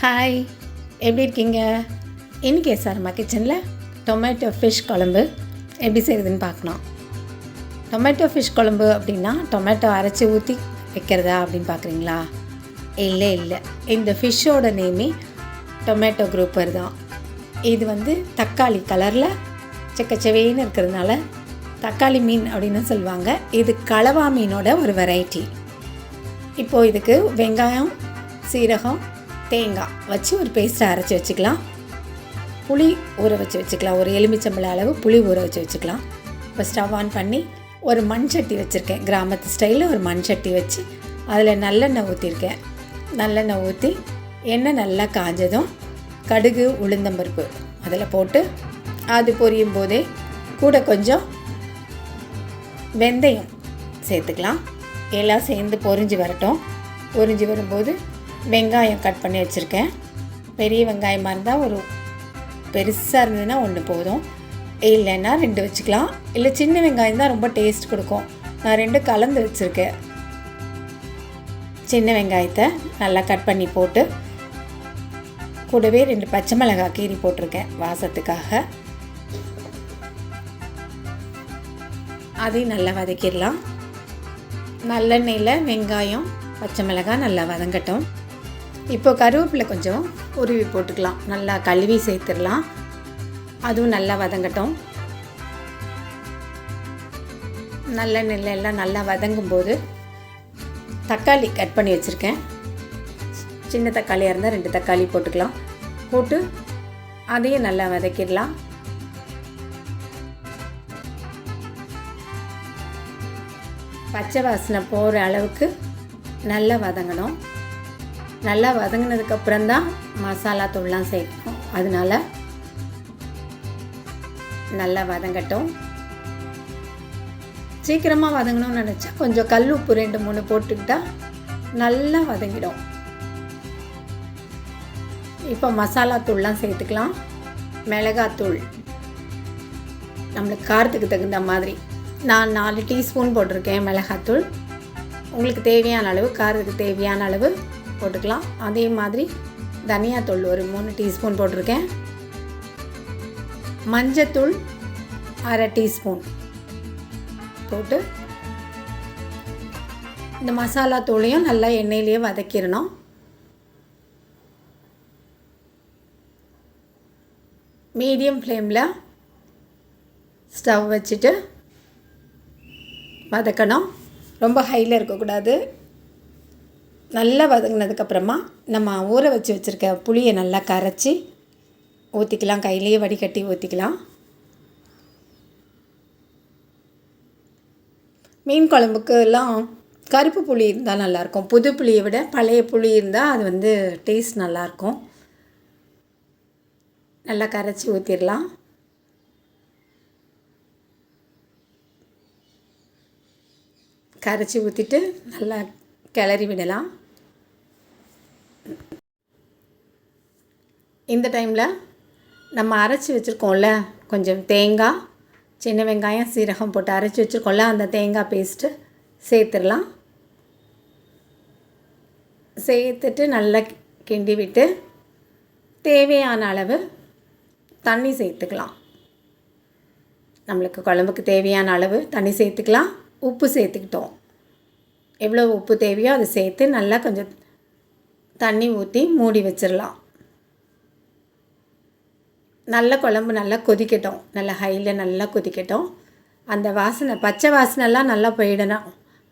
Hi, எப்படி இருக்கீங்க? இன்றைக்கி எஸ்ஆர்மா கிச்சனில் டொமேட்டோ ஃபிஷ் குழம்பு எப்படி செய்கிறதுன்னு பார்க்கலாம். டொமேட்டோ ஃபிஷ் குழம்பு அப்படின்னா டொமேட்டோ அரைச்சி ஊற்றி வைக்கிறதா அப்படின்னு பார்க்குறீங்களா? இல்லை, இந்த ஃபிஷ்ஷோட நேமே டொமேட்டோ குரூப்பர் தான். இது தக்காளி கலரில் செக்கச்சவேன்னு இருக்கிறதுனால தக்காளி மீன் அப்படின்னு சொல்லுவாங்க. இது கலவா மீனோட ஒரு வெரைட்டி. இப்போது இதுக்கு வெங்காயம், சீரகம், தேங்காய் வச்சு ஒரு பேஸ்ட்டை அரைச்சி வச்சுக்கலாம். புளி ஊற வச்சுக்கலாம். ஒரு எலுமிச்சம்பழ அளவு புளி ஊற வச்சுக்கலாம். இப்போ ஸ்டவ் ஆன் பண்ணி ஒரு மண் சட்டி வச்சுருக்கேன். கிராமத்து ஸ்டைலில் ஒரு மண் சட்டி வச்சு அதில் நல்லெண்ணெய் ஊற்றிருக்கேன். நல்லெண்ணெய் ஊற்றி எண்ணெய் நல்லா காஞ்சதும் கடுகு, உளுந்தம்பருப்பு அதில் போட்டு அது பொரியும் போதே கூட கொஞ்சம் வெந்தயம் சேர்த்துக்கலாம். எல்லாம் சேர்ந்து பொரிஞ்சு வரட்டும். பொரிஞ்சு வரும்போது வெங்காயம் கட் பண்ணி வச்சுருக்கேன். பெரிய வெங்காயமாக இருந்தால் ஒரு பெருசாக இருந்ததுன்னா ஒன்று போதும், இல்லைன்னா 2 வச்சுக்கலாம். இல்லை சின்ன வெங்காயம் தான் ரொம்ப டேஸ்ட் கொடுக்கும். நான் 2 கலந்து வச்சுருக்கேன். சின்ன வெங்காயத்தை நல்லா கட் பண்ணி போட்டு கூடவே 2 பச்சை மிளகாய் கீரி போட்டிருக்கேன் வாசத்துக்காக. அதையும் நல்லா வதக்கிடலாம். நல்லெண்ணெயில் வெங்காயம், பச்சை மிளகாய் நல்லா வதங்கட்டும். இப்போ கருவேப்பிலை கொஞ்சம் உருவி போட்டுக்கலாம். நல்லா கழுவி சேர்த்துடலாம். அதுவும் நல்லா வதங்கட்டும். நல்லெண்ணெயில் எல்லாம் நல்லா வதங்கும்போது தக்காளி கட் பண்ணி வச்சுருக்கேன். சின்ன தக்காளியாக இருந்தால் 2 தக்காளி போட்டுக்கலாம். போட்டு அதையும் நல்லா வதக்கிடலாம். பச்சை வாசனை போகிற அளவுக்கு நல்லா வதங்கணும். நல்லா வதங்கினதுக்கப்புறம் தான் மசாலா தூள்லாம் சேர்க்கணும். அதனால் நல்லா வதங்கட்டும். சீக்கிரமாக வதங்கணும்னு நினச்சா கொஞ்சம் கல் உப்பு 2-3 போட்டுக்கிட்டால் நல்லா வதங்கிடும். இப்போ மசாலா தூள்லாம் சேர்த்துக்கலாம். மிளகாத்தூள் நம்மளுக்கு காரத்துக்கு தகுந்த மாதிரி நான் 4 டீஸ்பூன் போட்டிருக்கேன் மிளகாத்தூள். உங்களுக்கு தேவையான அளவு, காரத்துக்கு தேவையான அளவு போட்டுக்கலாம். அதே மாதிரி தனியாத்தூள் ஒரு 3 டீஸ்பூன் போட்டிருக்கேன். மஞ்சத்தூள் 1/2 டீஸ்பூன் போட்டு இந்த மசாலா தூளையும் நல்லா எண்ணெயிலேயே வதக்கிடணும். மீடியம் ஃப்ளேமில் ஸ்டவ் வச்சுட்டு வதக்கணும். ரொம்ப ஹையில் இருக்கக்கூடாது. நல்லா வதங்கினதுக்கப்புறமா நம்ம ஊற வச்சுருக்க புளியை நல்லா கரைச்சி ஊற்றிக்கலாம். கையிலேயே வடிகட்டி ஊற்றிக்கலாம். மீன் குழம்புக்கெல்லாம் கருப்பு புளி இருந்தால் நல்லாயிருக்கும். புது புளியை விட பழைய புளி இருந்தால் அது டேஸ்ட் நல்லாயிருக்கும். நல்லா கரைச்சி ஊற்றிடலாம். கரைச்சி ஊற்றிட்டு நல்லா கிளறி விடலாம். இந்த டைமில் நம்ம அரைச்சி வச்சுருக்கோம்ல, கொஞ்சம் தேங்காய், சின்ன வெங்காயம், சீரகம் போட்டு அரைச்சி வச்சுருக்கோம்ல, அந்த தேங்காய் பேஸ்ட்டு சேர்த்துடலாம். சேர்த்துட்டு நல்லா கிண்டி விட்டு தேவையான அளவு தண்ணி சேர்த்துக்கலாம். நம்மளுக்கு குழம்புக்கு தேவையான அளவு தண்ணி சேர்த்துக்கலாம். உப்பு சேர்த்துக்கிட்டோம். எவ்வளோ உப்பு தேவையோ அதை சேர்த்து நல்லா கொஞ்சம் தண்ணி ஊற்றி மூடி வச்சிடலாம். நல்ல குழம்பு நல்லா கொதிக்கட்டும். நல்லா ஹையில் நல்லா கொதிக்கட்டும். அந்த வாசனை, பச்சை வாசனைலாம் நல்லா போயிடணும்.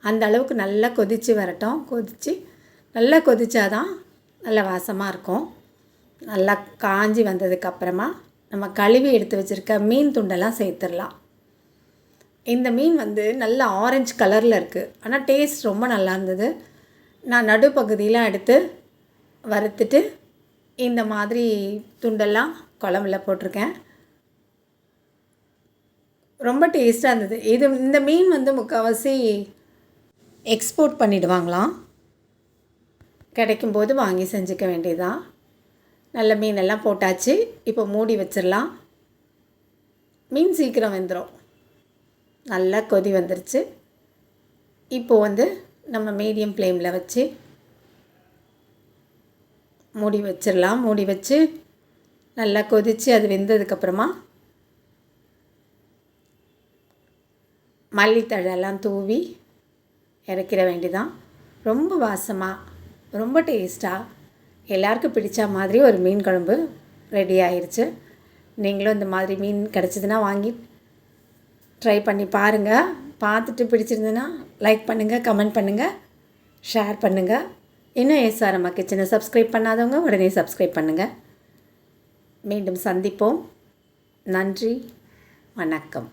அந்த அளவுக்கு நல்லா கொதித்து வரட்டும். நல்லா கொதிச்சாதான் நல்ல வாசமாக இருக்கும். நல்லா காஞ்சி வந்ததுக்கப்புறமா நம்ம கழுவி எடுத்து வச்சுருக்க மீன் துண்டெல்லாம் சேர்த்துடலாம். இந்த மீன் நல்லா ஆரஞ்சு கலரில் இருக்குது. ஆனால் டேஸ்ட் ரொம்ப நல்லா இருந்தது. நான் நடுப்பகுதியில் எடுத்து வறுத்துட்டு இந்த மாதிரி துண்டெல்லாம் குழம்புல போட்டிருக்கேன். ரொம்ப டேஸ்ட்டாக இருந்தது. இந்த மீன் முக்கால்வாசி எக்ஸ்போர்ட் பண்ணிவிடுவாங்களாம். கிடைக்கும்போது வாங்கி செஞ்சுக்க வேண்டியதுதான். நல்ல மீனெல்லாம் போட்டாச்சு. இப்போ மூடி வச்சிடலாம். மீன் சீக்கிரம் வெந்துடும். நல்லா கொதி வந்துருச்சு. இப்போது நம்ம மீடியம் ஃப்ளேமில் வச்சு மூடி வச்சிடலாம். மூடி வச்சு நல்லா கொதித்து அது வெந்ததுக்கப்புறமா மல்லித்தழையெல்லாம் தூவி இறக்கிற வேண்டிதான். ரொம்ப வாசமாக, ரொம்ப டேஸ்ட்டாக, எல்லாருக்கும் பிடிச்ச மாதிரி ஒரு மீன் குழம்பு ரெடி ஆயிடுச்சு. நீங்களும் இந்த மாதிரி மீன் கிடச்சிதுன்னா வாங்கி ட்ரை பண்ணி பாருங்கள். பார்த்துட்டு பிடிச்சிருந்துன்னா லைக் பண்ணுங்கள், கமெண்ட் பண்ணுங்கள், ஷேர் பண்ணுங்கள். இன்னும் அம்மா கிச்சனை சப்ஸ்கிரைப் பண்ணாதவங்க உடனே சப்ஸ்கிரைப் பண்ணுங்கள். மீண்டும் சந்திப்போம். நன்றி, வணக்கம்.